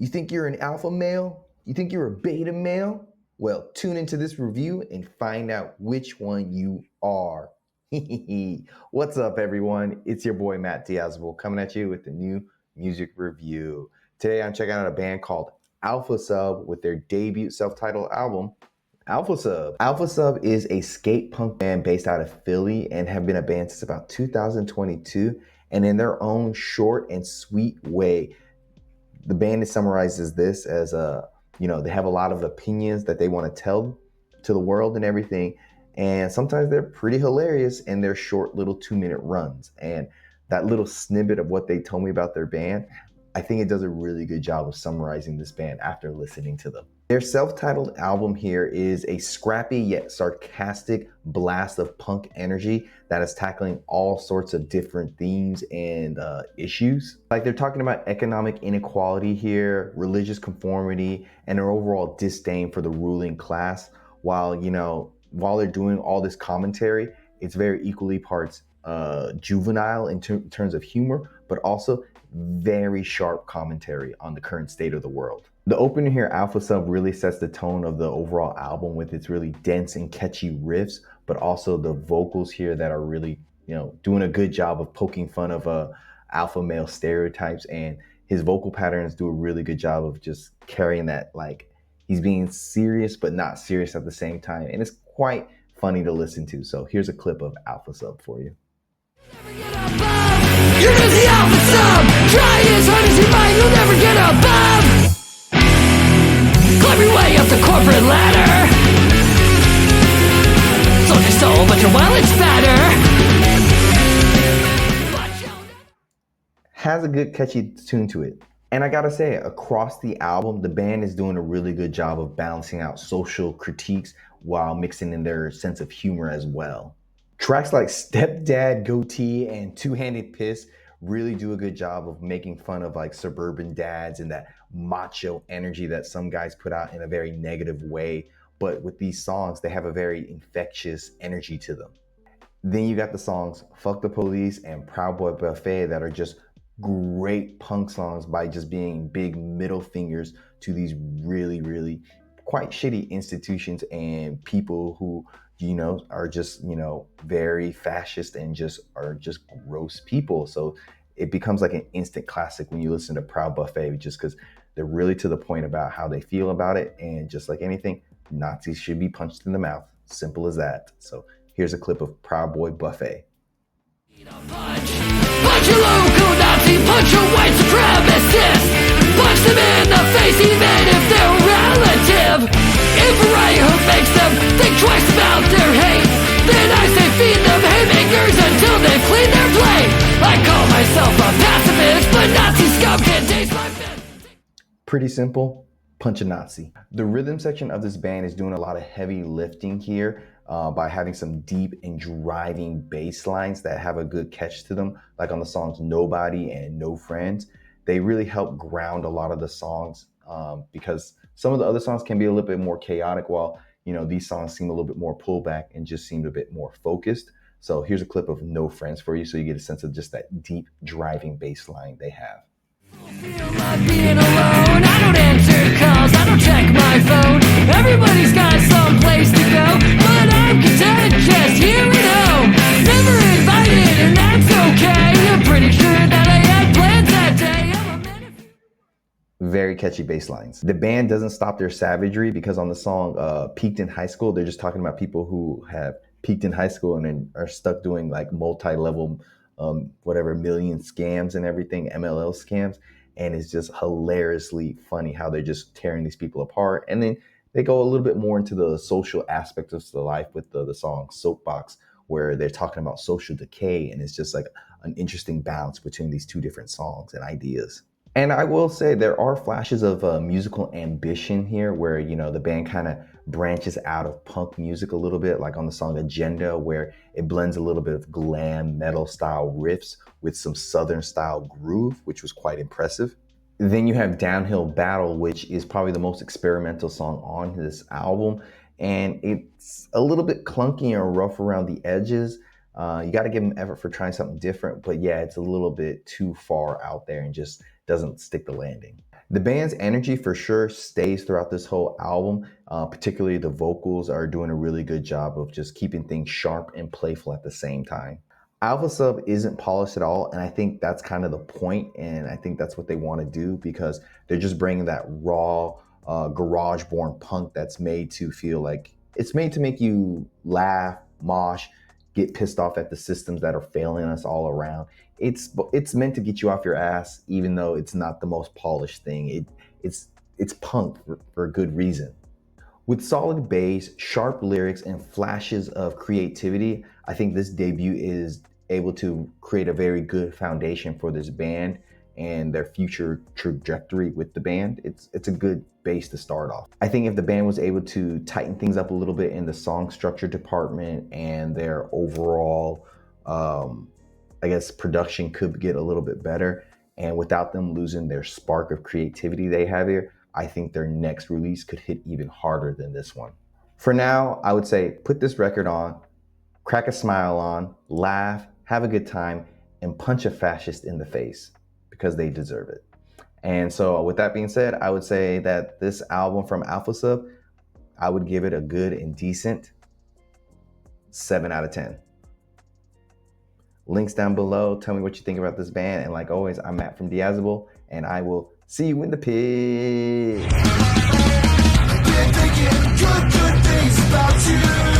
You think you're an alpha male? You think you're a beta male? Well, tune into this review and find out which one you are. What's up, everyone? It's your boy Matt Diazable coming at you with the new music review. Today I'm checking out a band called Alpha Sub with their debut self-titled album, Alpha Sub. Alpha Sub is a skate punk band based out of Philly and have been a band since about 2022. And in their own short and sweet way, the band summarizes this as they have a lot of opinions that they want to tell to the world and everything. And sometimes they're pretty hilarious in their short little 2-minute runs. And that little snippet of what they told me about their band, I think it does a really good job of summarizing this band after listening to them. Their self-titled album here is a scrappy yet sarcastic blast of punk energy that is tackling all sorts of different themes and issues. Like, they're talking about economic inequality here, religious conformity, and their overall disdain for the ruling class. While they're doing all this commentary, it's very equally parts juvenile in terms of humor, but also very sharp commentary on the current state of the world. The opener here, Alpha Sub, really sets the tone of the overall album with its really dense and catchy riffs, but also the vocals here that are really, doing a good job of poking fun of alpha male stereotypes. And his vocal patterns do a really good job of just carrying that, like, he's being serious but not serious at the same time. And it's quite funny to listen to. So here's a clip of Alpha Sub for you. You're just the alpha sub. Try as hard as you might, you'll never get above. Climb your way up the corporate ladder. Sold your soul, but your wallet's fatter. Has a good catchy tune to it. And I gotta say, across the album, the band is doing a really good job of balancing out social critiques while mixing in their sense of humor as well. Tracks like Stepdad Goatee and Two-Handed Piss really do a good job of making fun of like suburban dads and that macho energy that some guys put out in a very negative way. But with these songs, they have a very infectious energy to them. Then you got the songs Fuck the Police and Proud Boy Buffet that are just great punk songs by just being big middle fingers to these really, really quite shitty institutions and people who are just, very fascist and are just gross people. So it becomes like an instant classic when you listen to Proud Buffet, just because they're really to the point about how they feel about it. And just like anything, Nazis should be punched in the mouth. Simple as that. So here's a clip of Proud Boy Buffet. Punch your local Nazi, punch your white supremacist. Punch them in the face even if they're relative. If a right hook makes them think twice about their hate, then I say feed them haymakers until they've cleaned their plate. I call myself a pacifist, but Nazi scum can't taste my fist. Pretty simple, punch a Nazi. The rhythm section of this band is doing a lot of heavy lifting here by having some deep and driving bass lines that have a good catch to them, like on the songs Nobody and No Friends. They really help ground a lot of the songs because some of the other songs can be a little bit more chaotic, while these songs seem a little bit more pullback and just seemed a bit more focused. So here's a clip of No Friends for you, so you get a sense of just that deep driving bass line they have. Feel like being alone. I don't answer calls, I don't check my phone. Everybody's got some place to go, but I'm content just here at home. Never invited, and that's okay. I'm pretty sure that I had plans that day. Very catchy bass lines. The band doesn't stop their savagery, because on the song Peaked in High School, they're just talking about people who have peaked in high school and then are stuck doing like multi-level million scams and everything, MLL scams. And it's just hilariously funny how they're just tearing these people apart. And then they go a little bit more into the social aspects of the life with the song Soapbox, where they're talking about social decay. And it's just like an interesting balance between these two different songs and ideas. And I will say there are flashes of musical ambition here where, the band kind of branches out of punk music a little bit, like on the song Agenda, where it blends a little bit of glam metal style riffs with some Southern style groove, which was quite impressive. Then you have Downhill Battle, which is probably the most experimental song on this album. And it's a little bit clunky and rough around the edges. You got to give them effort for trying something different. But yeah, it's a little bit too far out there and just doesn't stick the landing. The band's energy for sure stays throughout this whole album. Particularly the vocals are doing a really good job of just keeping things sharp and playful at the same time. Alpha Sub isn't polished at all, and I think that's kind of the point, and I think that's what they want to do because they're just bringing that raw, garage-born punk that's made to feel like it's made to make you laugh, mosh, get pissed off at the systems that are failing us all around. It's meant to get you off your ass, even though it's not the most polished thing. It's punk for a good reason. With solid bass, sharp lyrics, and flashes of creativity, I think this debut is able to create a very good foundation for this band and their future trajectory with the band. It's a good base to start off. I think if the band was able to tighten things up a little bit in the song structure department and their overall, I guess, production could get a little bit better, and without them losing their spark of creativity they have here, I think their next release could hit even harder than this one. For now, I would say put this record on, crack a smile on, laugh, have a good time, and punch a fascist in the face because they deserve it. And so with that being said, I would say that this album from Alpha Sub, I would give it a good and decent 7 out of 10. Links down below. Tell me what you think about this band. And like always, I'm Matt from Diazable, and I will see you in the pit. Good things about you.